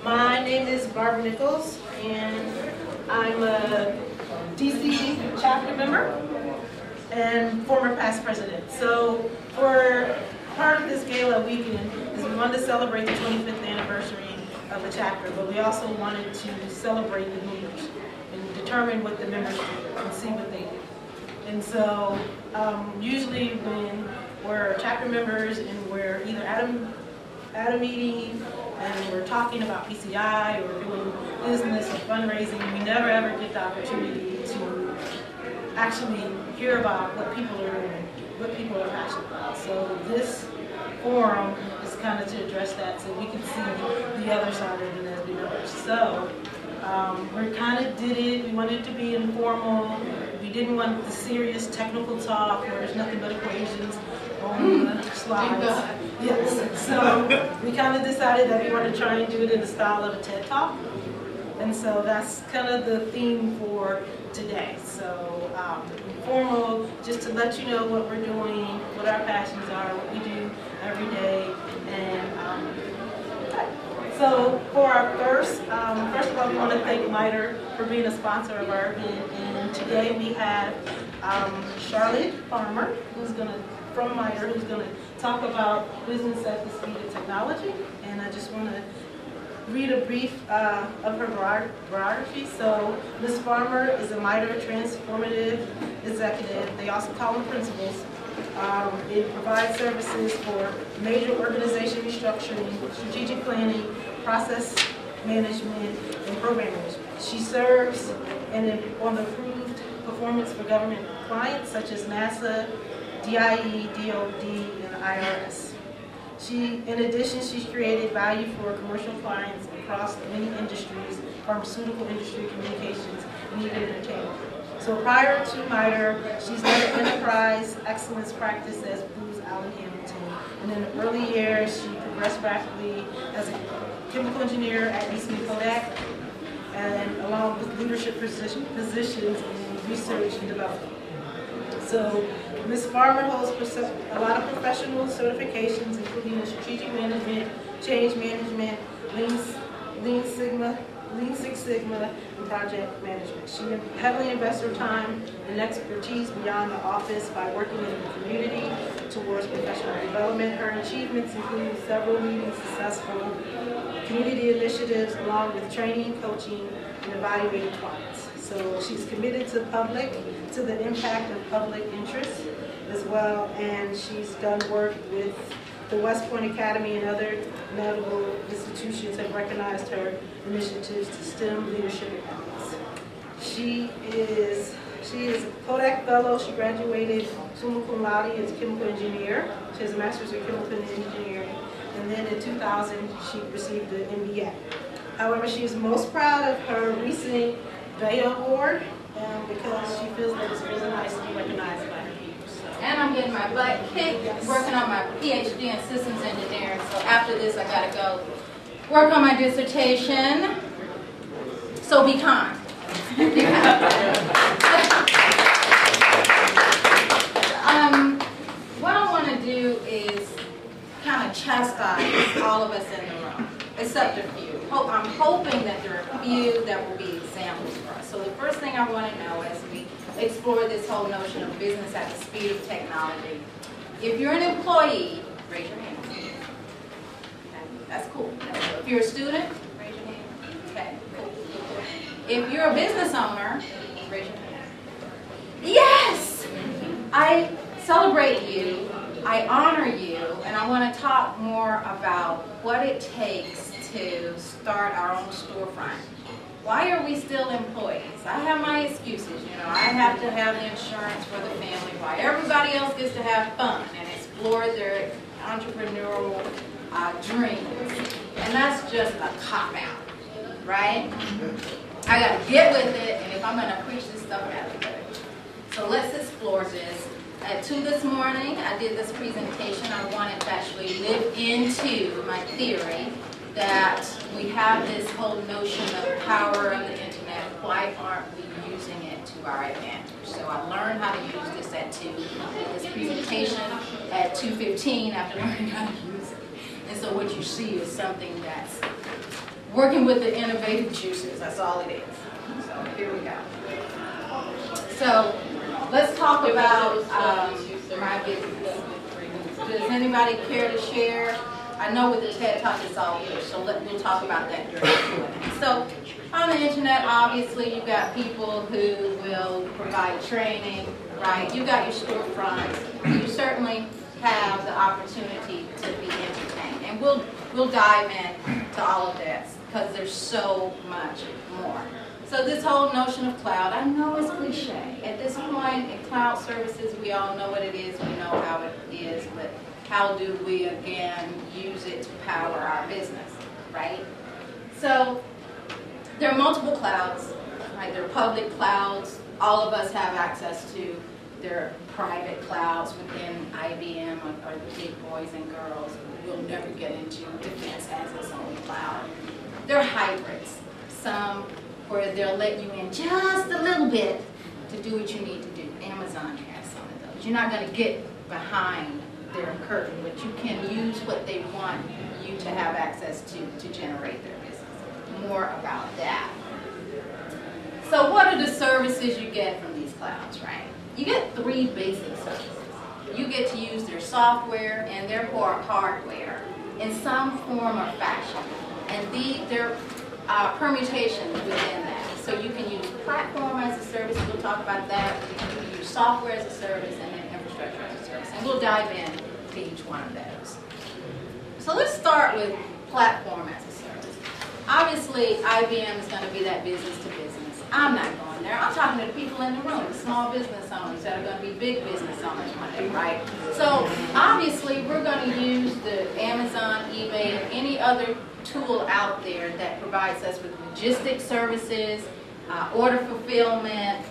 My name is Barbara Nichols, and I'm a DC chapter member and former past president. So for part of this gala weekend is we wanted to celebrate the 25th anniversary of the chapter, but we also wanted to celebrate the members and determine what the members do and see what they do. And so usually when we're chapter members and we're either at a meeting and we're talking about PCI or doing business or fundraising, we never ever get the opportunity to actually hear about what people are doing, what people are passionate about. So this forum is kind of to address that so we can see the other side of the NSBE members. So we kind of did it, we wanted it to be informal. We didn't want the serious technical talk where there's nothing but equations on the slides. Yes. So we kind of decided that we want to try and do it in the style of a TED Talk. And so that's kind of the theme for today. So informal, just to let you know what we're doing, what our passions are, what we do every day. And so for our first of all, we want to thank MITRE for being a sponsor of our event. And today we have Charlotte Farmer, from MITRE, who's going to talk about business at the speed of technology. And I just want to read a brief of her biography. So Ms. Farmer is a MITRE transformative executive. They also call them principals. It provides services for major organization restructuring, strategic planning, process management, and program management. She serves on the approved performance for government clients such as NASA, DIE, DOD, and IRS. In addition, she's created value for commercial clients across many industries, pharmaceutical industry, communications, media, and entertainment. So prior to MITRE, she's led an enterprise excellence practice as Booz Allen Hamilton. And in the early years, she progressed rapidly as a chemical engineer at Eastman Kodak, and along with leadership positions in research and development. So Ms. Farmer holds a lot of professional certifications, including in strategic management, change management, Lean Six Sigma, and project management. She heavily invests her time and expertise beyond the office by working in the community towards professional development. Her achievements include several leading successful community initiatives along with training, coaching, and evaluating clients. So she's committed to the impact of public interest as well, and she's done work with the West Point Academy and other notable institutions have recognized her initiatives to STEM leadership efforts. She is a Kodak Fellow. She graduated summa cum laude as a chemical engineer. She has a master's in chemical engineering. And then in 2000, she received the MBA. However, she is most proud of her recent Veo Award because she feels that it's really nice to be recognized by her peers. And I'm getting my butt kicked working on my PhD in systems engineering. So after this, I gotta go work on my dissertation. So be kind. What I want to do is kind of chastise all of us in the room, except a few. I'm hoping that there are a few that will be examples for us. So the first thing I want to know as we explore this whole notion of business at the speed of technology, if you're an employee, raise your hand. Okay, that's cool. If you're a student, raise your hand. Okay, cool. If you're a business owner, raise your hand. Yes! I celebrate you, I honor you, and I want to talk more about what it takes to start our own storefront. Why are we still employees? I have my excuses, you know. I have to have the insurance for the family. Why everybody else gets to have fun and explore their entrepreneurial dreams. And that's just a cop-out, right? I got to get with it, and if I'm going to preach this stuff, I got to do it. So let's explore this. At 2 this morning, I did this presentation. I wanted to actually live into my theory that we have this whole notion of the power of the internet. Why aren't we using it to our advantage? So I learned how to use this at 2. I did this presentation at 2:15 after learning how to use it. And so what you see is something that's working with the innovative juices. That's all it is. So here we go. So let's talk about my business. Does anybody care to share? I know with the TED Talk it's all good, so we'll talk about that during the Q&A. So on the internet, obviously, you've got people who will provide training, right? You've got your storefronts. You certainly have the opportunity to be entertained. And we'll dive into all of this because there's so much more. So this whole notion of cloud, I know it's cliche. At this point in cloud services, we all know what it is, we know how it is, but how do we, again, use it to power our business, right? So there are multiple clouds, right? There are public clouds. All of us have access to. There are private clouds within IBM or the big boys and girls. We'll never get into. Defense has its own cloud. There are hybrids. Some where they'll let you in just a little bit to do what you need to do. Amazon has some of those. You're not going to get behind their curtain, but you can use what they want you to have access to generate their business. More about that. So what are the services you get from these clouds, right? You get 3 basic services. You get to use their software and their hardware in some form or fashion. And there are permutations within that. So you can use platform as a service, we'll talk about that. You can use software as a service and then infrastructure as a service. And we'll dive in to each one of those. So let's start with platform as a service. Obviously, IBM is going to be that business to business. I'm not going there. I'm talking to the people in the room, the small business owners that are going to be big business owners one day, right? So obviously, we're going to use the Amazon, eBay, and any other tool out there that provides us with logistics services, order fulfillment,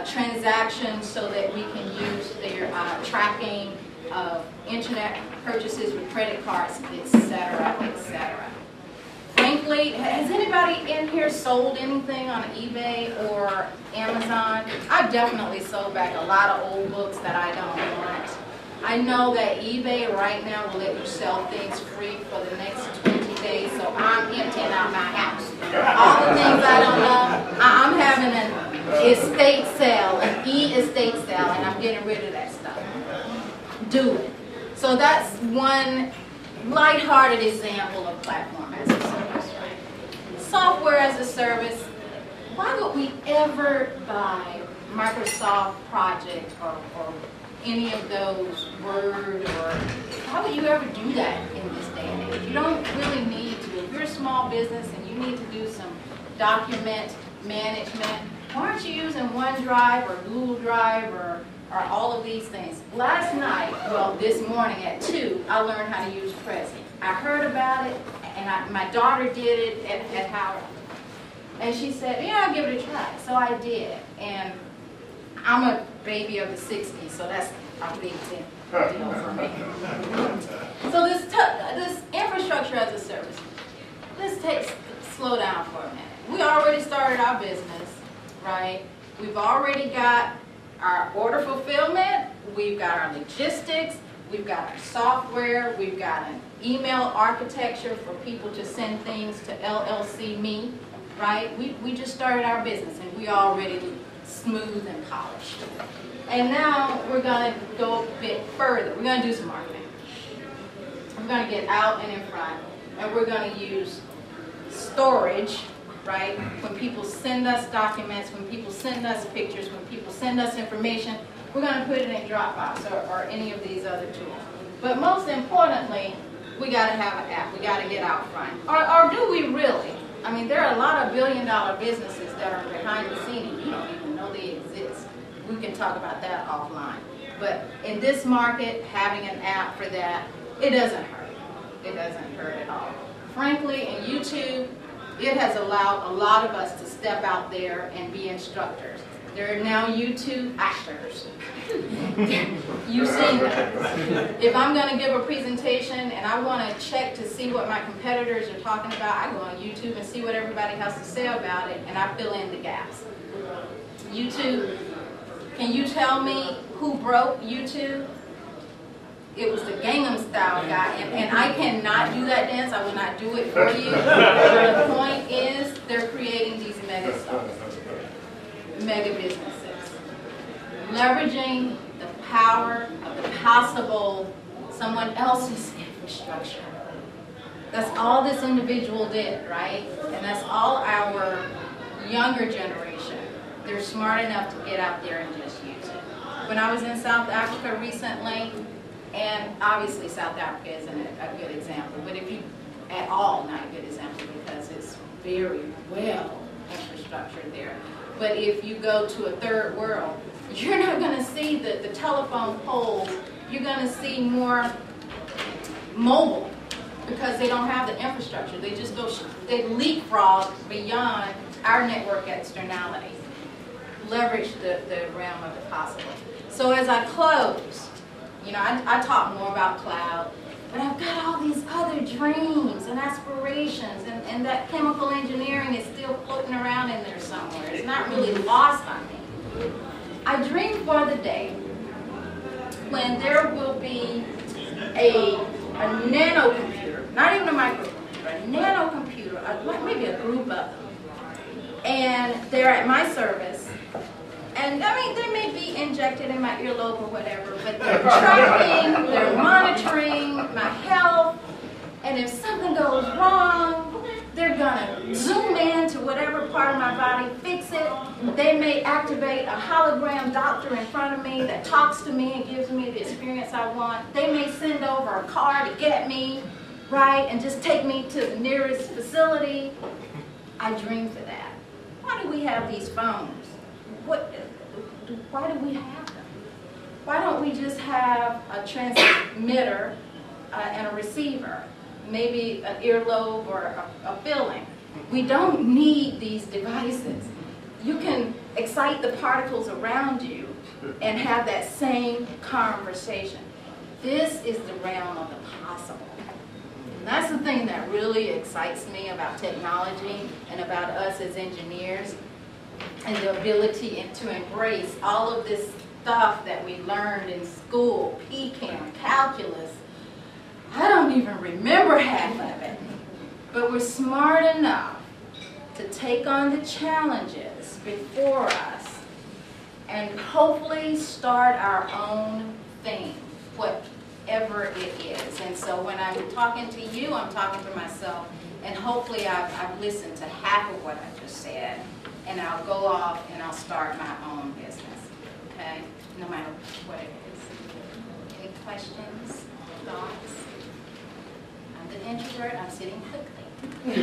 transactions so that we can use their tracking of internet purchases with credit cards, etc., etc. Frankly, has anybody in here sold anything on eBay or Amazon? I've definitely sold back a lot of old books that I don't want. I know that eBay right now will let you sell things free for the next 20 days, so I'm emptying out my house. All the things I don't know, I'm having an estate sale, an e-estate sale, and I'm getting rid of that stuff. Do it. So that's one lighthearted example of platform as a service, right? Software as a service. Why would we ever buy Microsoft Project or any of those Word, or how would you ever do that in this day and age? You don't really need to. If you're a small business and you need to do some document management, why aren't you using OneDrive or Google Drive or all of these things? Last night, well, this morning at 2, I learned how to use Prezi. I heard about it, and my daughter did it at Howard. And she said, yeah, I'll give it a try. So I did. And I'm a baby of the 60s, so that's a big deal for me. So this infrastructure as a service, let's slow down for a minute. We already started our business, right? We've already got our order fulfillment, we've got our logistics, we've got our software, we've got an email architecture for people to send things to LLC me, right? We just started our business and we already smooth and polished. And now we're going to go a bit further. We're going to do some marketing. We're going to get out and in front, and we're going to use storage, right? When people send us documents, when people send us pictures, when people send us information, we're going to put it in Dropbox or any of these other tools. But most importantly, we got to have an app. We got to get out front. Or do we really? I mean, there are a lot of billion-dollar businesses that are behind the scenes and you don't even know they exist. We can talk about that offline. But in this market, having an app for that, it doesn't hurt. It doesn't hurt at all. Frankly, in YouTube, it has allowed a lot of us to step out there and be instructors. There are now YouTube actors. You've seen them. If I'm going to give a presentation and I want to check to see what my competitors are talking about, I go on YouTube and see what everybody has to say about it, and I fill in the gaps. YouTube, can you tell me who broke YouTube? It was the Gangnam Style guy, and I cannot do that dance. I will not do it for you. The point mega businesses, leveraging the power of the possible someone else's infrastructure. That's all this individual did, right? And that's all our younger generation. They're smart enough to get out there and just use it. When I was in South Africa recently, and obviously South Africa isn't a good example, but if you, at all not a good example because it's very well infrastructure there. But if you go to a third world, you're not going to see the telephone poles. You're going to see more mobile because they don't have the infrastructure. They just go, they leapfrog beyond our network externality. Leverage the realm of the possible. So as I close, you know, I talk more about cloud, but I've got all these other dreams and aspirations, and that chemical engineering is still floating around in there somewhere. It's not really lost on me. I dream for the day when there will be a nanocomputer, not even a microcomputer, a nanocomputer, maybe a group of them, and they're at my service. And I mean, they may be injected in my earlobe or whatever, but they're tracking, they're monitoring my health, and if something goes wrong, they're gonna zoom in to whatever part of my body, fix it. They may activate a hologram doctor in front of me that talks to me and gives me the experience I want. They may send over a car to get me, right, and just take me to the nearest facility. I dream for that. Why do we have these phones? Why do we have them? Why don't we just have a transmitter and a receiver, maybe an earlobe or a filling? We don't need these devices. You can excite the particles around you and have that same conversation. This is the realm of the possible. And that's the thing that really excites me about technology and about us as engineers, and the ability to embrace all of this stuff that we learned in school, PCAM, calculus. I don't even remember half of it. But we're smart enough to take on the challenges before us and hopefully start our own thing, whatever it is. And so when I'm talking to you, I'm talking to myself, and hopefully I've listened to half of what I just said. And I'll go off and I'll start my own business, okay? No matter what it is. Any questions, thoughts? I'm the introvert, I'm sitting quickly.